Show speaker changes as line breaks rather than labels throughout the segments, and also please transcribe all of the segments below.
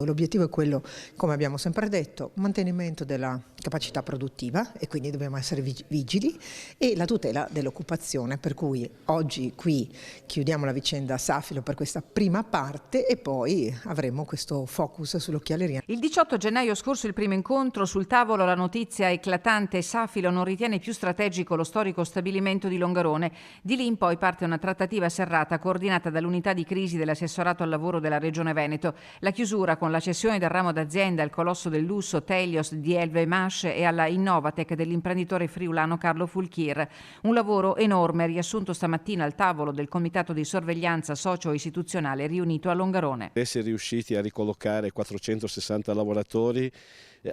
L'obiettivo è quello, come abbiamo sempre detto, mantenimento della capacità produttiva e quindi dobbiamo essere vigili e la tutela dell'occupazione, per cui oggi qui chiudiamo la vicenda Safilo per questa prima parte e poi avremo questo focus sull'occhialeria.
Il 18 gennaio scorso il primo incontro, sul tavolo la notizia eclatante: Safilo non ritiene più strategico lo storico stabilimento di Longarone. Di lì in poi parte una trattativa serrata coordinata dall'unità di crisi dell'assessorato al lavoro della Regione Veneto. La chiusura con la cessione del ramo d'azienda al colosso del lusso Telios di LVMH e alla Innovatec dell'imprenditore friulano Carlo Fulchir. Un lavoro enorme riassunto stamattina al tavolo del comitato di sorveglianza socio-istituzionale riunito a Longarone.
Essere riusciti a ricollocare 460 lavoratori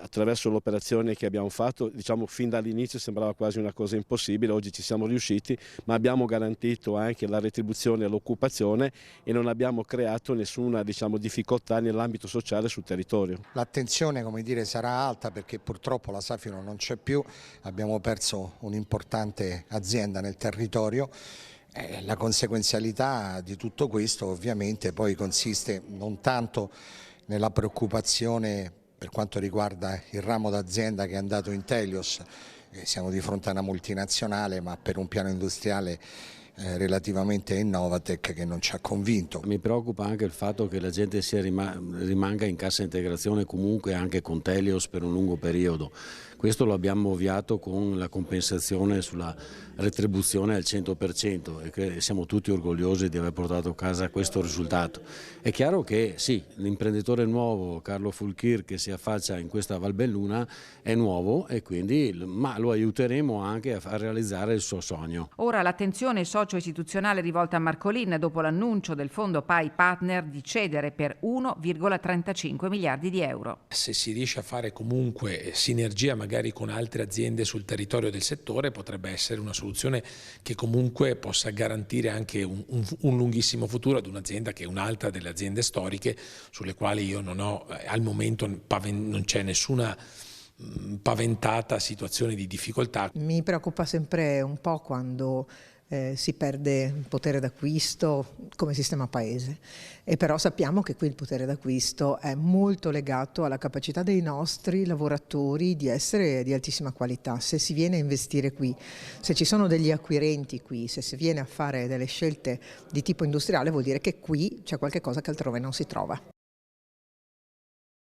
attraverso l'operazione che abbiamo fatto, diciamo fin dall'inizio sembrava quasi una cosa impossibile, oggi ci siamo riusciti, ma abbiamo garantito anche la retribuzione e l'occupazione e non abbiamo creato nessuna difficoltà nell'ambito sociale sul territorio.
L'attenzione, come dire, sarà alta perché purtroppo la Safilo non c'è più, abbiamo perso un'importante azienda nel territorio. La conseguenzialità di tutto questo ovviamente poi consiste non tanto nella preoccupazione per quanto riguarda il ramo d'azienda che è andato in Telios, siamo di fronte a una multinazionale ma per un piano industriale relativamente a Innovatec che non ci ha convinto.
Mi preoccupa anche il fatto che la gente rimanga in cassa integrazione comunque anche con Telios per un lungo periodo. Questo lo abbiamo ovviato con la compensazione sulla retribuzione al 100% e siamo tutti orgogliosi di aver portato a casa questo risultato. È chiaro che sì, l'imprenditore nuovo Carlo Fulchir che si affaccia in questa Valbelluna è nuovo e quindi ma lo aiuteremo anche a realizzare il suo sogno.
Ora l'attenzione socio-istituzionale rivolta a Marcolin dopo l'annuncio del fondo PAI Partner di cedere per 1,35 miliardi di euro.
Se si riesce a fare comunque sinergia magari con altre aziende sul territorio del settore potrebbe essere una soluzione che comunque possa garantire anche un lunghissimo futuro ad un'azienda che è un'altra delle aziende storiche sulle quali io non ho al momento non c'è nessuna paventata situazione di difficoltà.
Mi preoccupa sempre un po' quando si perde il potere d'acquisto come sistema paese e però sappiamo che qui il potere d'acquisto è molto legato alla capacità dei nostri lavoratori di essere di altissima qualità. Se si viene a investire qui, se ci sono degli acquirenti qui, se si viene a fare delle scelte di tipo industriale vuol dire che qui c'è qualche cosa che altrove non si trova.